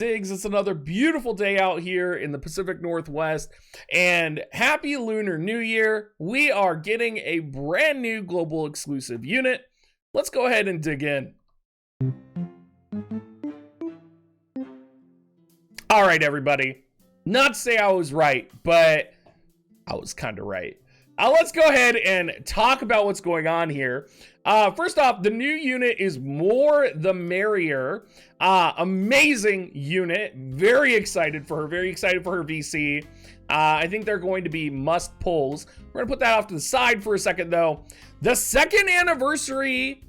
Diggs. It's another beautiful day out here in the Pacific Northwest, and happy Lunar New Year. We are getting a brand new global exclusive unit. Let's go ahead and dig in. All right, everybody. Not to say I was right, but I was kind of right. Let's go ahead and talk about what's going on here. First off, the new unit is more the merrier. Amazing unit. Very excited for her. Very excited for her VC. I think they're going to be must pulls. We're going to put that off to the side for a second, though. The second anniversary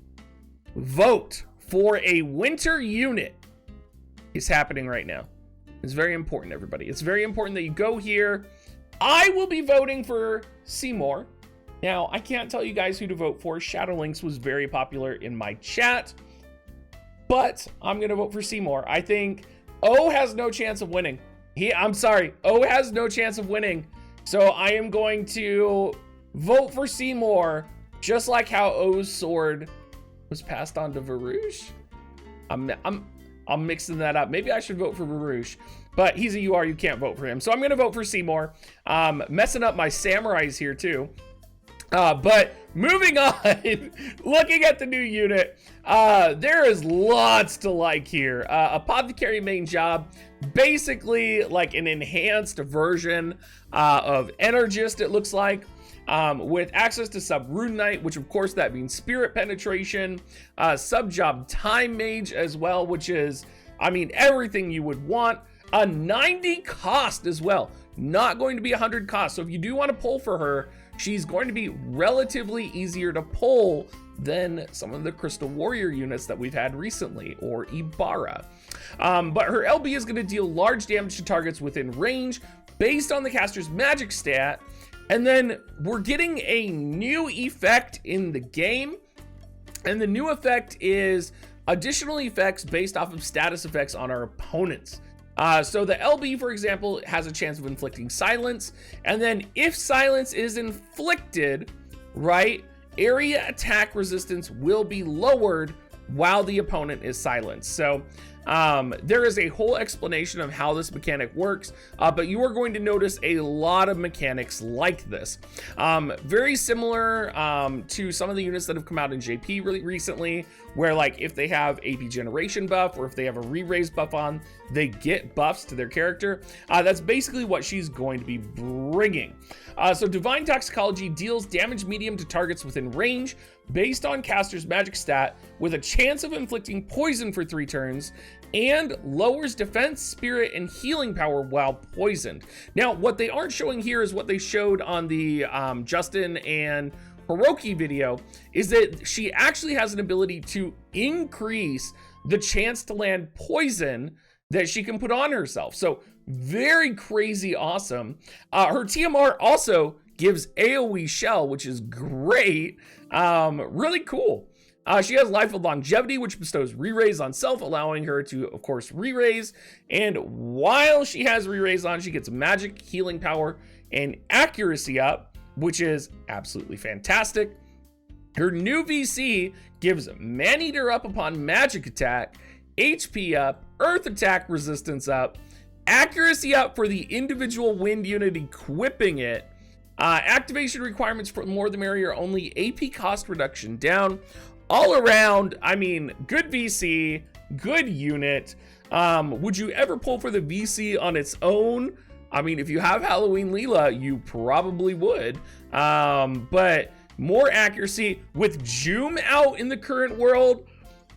vote for a winter unit is happening right now. It's very important, everybody. It's very important that you go here. I will be voting for Seymour. Now, I can't tell you guys who to vote for. Shadowlinks was very popular in my chat, but I'm going to vote for Seymour. I think O has no chance of winning. I'm sorry, O has no chance of winning. So I am going to vote for Seymour, just like how O's sword was passed on to Varouche. I'm mixing that up. Maybe I should vote for Varouche, but he's a UR, you can't vote for him. So I'm going to vote for Seymour. Messing up my samurais here too. But moving on, looking at the new unit, there is lots to like here. Apothecary main job, basically like an enhanced version of Energist, it looks like. With access to sub Rune Knight, which of course that means spirit penetration, sub job time mage as well, which is, I mean, everything you would want. A 90 cost as well, not going to be 100 cost. So if you do want to pull for her, she's going to be relatively easier to pull than some of the Crystal Warrior units that we've had recently, or Ibarra. But her LB is going to deal large damage to targets within range based on the caster's magic stat. And then we're getting a new effect in the game. And the new effect is additional effects based off of status effects on our opponents. So the LB, for example, has a chance of inflicting silence. And then if silence is inflicted, right, area attack resistance will be lowered while the opponent is silenced. So there is a whole explanation of how this mechanic works, but you are going to notice a lot of mechanics like this. Very similar to some of the units that have come out in JP really recently, where like if they have AP generation buff or if they have a re-raise buff on, they get buffs to their character. That's basically what she's going to be bringing. So Divine Toxicology deals damage medium to targets within range based on caster's magic stat with a chance of inflicting poison for 3 turns, and lowers defense, spirit, and healing power while poisoned. Now, what they aren't showing here is what they showed on the Justin and Hiroki video, is that she actually has an ability to increase the chance to land poison that she can put on herself. So very crazy awesome. Her TMR also gives AoE shell, which is great. Really cool. She has Life of Longevity, which bestows re-raise on self, allowing her to, of course, re-raise. And while she has re-raise on, she gets magic, healing power, and accuracy up, which is absolutely fantastic. Her new VC gives Man-Eater up upon magic attack, HP up, earth attack resistance up, accuracy up for the individual wind unit equipping it, activation requirements for more the merrier, only AP cost reduction down. All around, I mean, good VC, good unit. Would you ever pull for the VC on its own? I mean, if you have Halloween Leela, you probably would. But more accuracy with Joom out in the current world.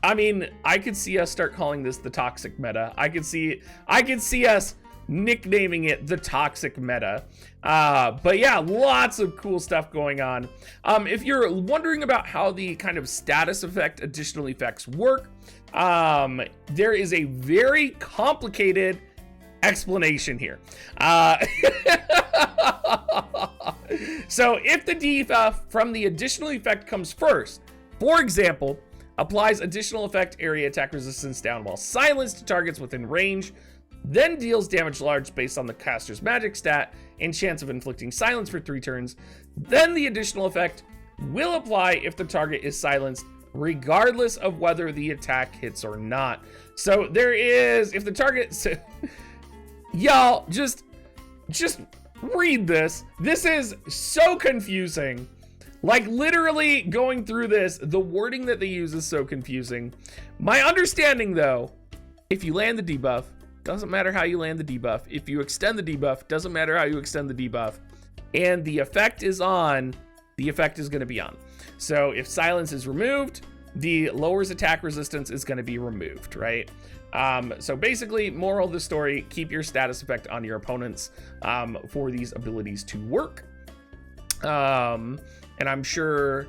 I mean, I could see us start calling this the toxic meta. I could see us nicknaming it the toxic meta. But yeah, lots of cool stuff going on. If you're wondering about how the kind of status effect additional effects work, there is a very complicated explanation here. So if the debuff from the additional effect comes first, for example, applies additional effect area attack resistance down while silenced to targets within range, then deals damage large based on the caster's magic stat and chance of inflicting silence for 3 turns, then the additional effect will apply if the target is silenced regardless of whether the attack hits or not. So there is, if the target, y'all just read this. This is so confusing. Like, literally going through this, the wording that they use is so confusing. My understanding, though, if you land the debuff, doesn't matter how you land the debuff. If you extend the debuff, doesn't matter how you extend the debuff. And the effect is on, the effect is going to be on. So if silence is removed, the lowers attack resistance is going to be removed, right? So basically, moral of the story, keep your status effect on your opponents for these abilities to work. And I'm sure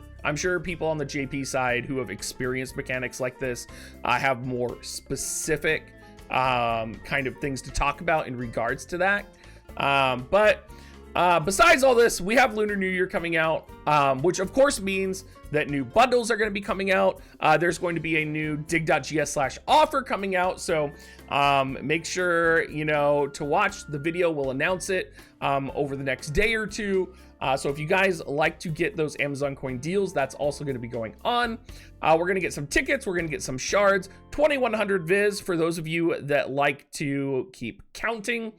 people on the JP side who have experienced mechanics like this have more specific kind of things to talk about in regards to that. But besides all this, we have Lunar New Year coming out, which of course means that new bundles are going to be coming out. There's going to be a new dig.gs/offer coming out. So make sure, you know, to watch the video. We'll announce it over the next day or two. So if you guys like to get those Amazon coin deals, that's also going to be going on. We're going to get some tickets. We're going to get some shards, 2100 viz for those of you that like to keep counting.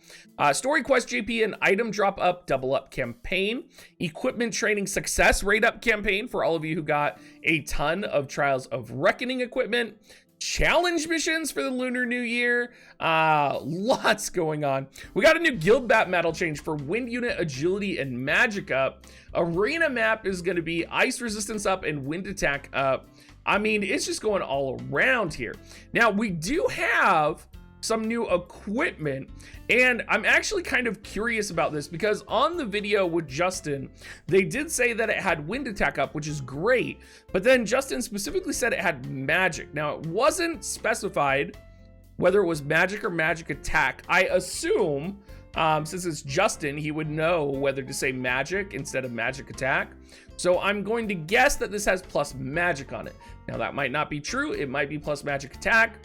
Story quest JP and item drop up, double up campaign, equipment training success rate up campaign for all of you who got a ton of Trials of Reckoning equipment. Challenge missions for the Lunar New Year. Lots going on. We got a new guild map medal change for wind unit agility and magic up. Arena map is going to be ice resistance up and wind attack up. I mean, it's just going all around here. Now, we do have some new equipment, and I'm actually kind of curious about this because on the video with Justin, they did say that it had wind attack up, which is great, but then Justin specifically said it had magic. Now, it wasn't specified whether it was magic or magic attack. I assume since it's Justin, he would know whether to say magic instead of magic attack. So I'm going to guess that this has plus magic on it. Now, that might not be true. It might be plus magic attack.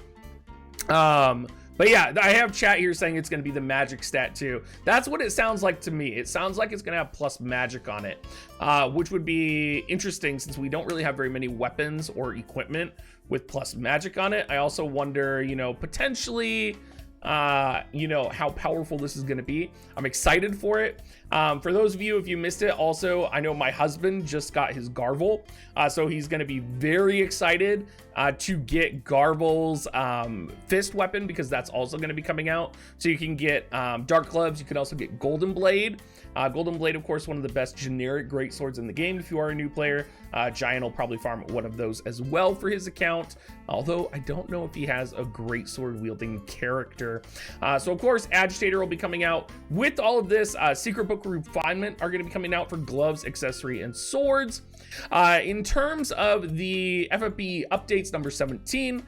But yeah, I have chat here saying it's going to be the magic stat too. That's what it sounds like to me. It sounds like it's going to have plus magic on it, which would be interesting since we don't really have very many weapons or equipment with plus magic on it. I also wonder, you know, potentially, you know, how powerful this is going to be. I'm excited for it. For those of you, if you missed it, also, I know my husband just got his Garvel. So he's going to be very excited to get Garvel's fist weapon because that's also going to be coming out. So you can get Dark Gloves. You can also get Golden Blade. Golden Blade, of course, one of the best generic great swords in the game if you are a new player. Giant will probably farm one of those as well for his account, although I don't know if he has a great sword wielding character. So of course, Agitator will be coming out with all of this. Secret Book Refinement are going to be coming out for gloves, accessory, and swords. In terms of the FFB updates number 17,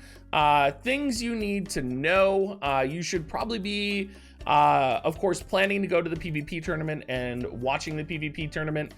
things you need to know, you should probably be of course, planning to go to the PvP tournament and watching the PvP tournament.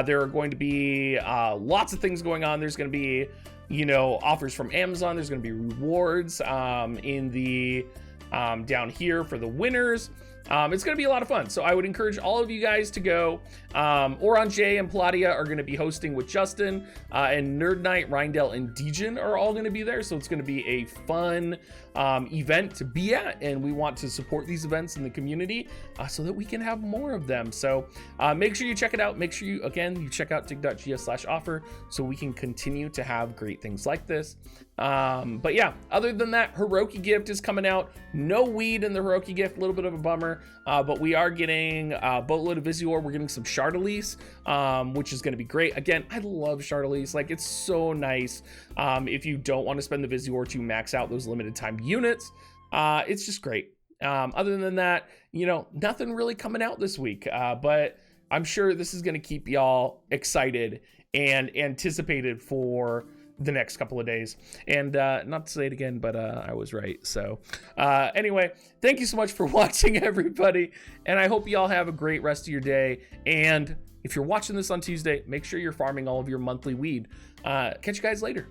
There are going to be lots of things going on. There's going to be, you know, offers from Amazon. There's going to be rewards in the down here for the winners. It's going to be a lot of fun. So I would encourage all of you guys to go. Oron J and Platia are going to be hosting with Justin, and Nerd Knight, Rindell, and Dejin are all going to be there. So it's going to be a fun event to be at, and we want to support these events in the community so that we can have more of them. So make sure you check it out. Make sure you, again, you check out dig.gs/offer so we can continue to have great things like this. But yeah, other than that, Hiroki gift is coming out. No weed in the Hiroki gift, a little bit of a bummer, but we are getting a boatload of Visuor. We're getting some Shardalise, which is going to be great. Again, I love Shardalise. Like, it's so nice. If you don't want to spend the Visuor to max out those limited time units, it's just great. Other than that, you know, nothing really coming out this week, but I'm sure this is going to keep y'all excited and anticipated for the next couple of days. And not to say it again, but I was right. So anyway, thank you so much for watching, everybody, and I hope you all have a great rest of your day. And if you're watching this on Tuesday, make sure you're farming all of your monthly weed. Catch you guys later.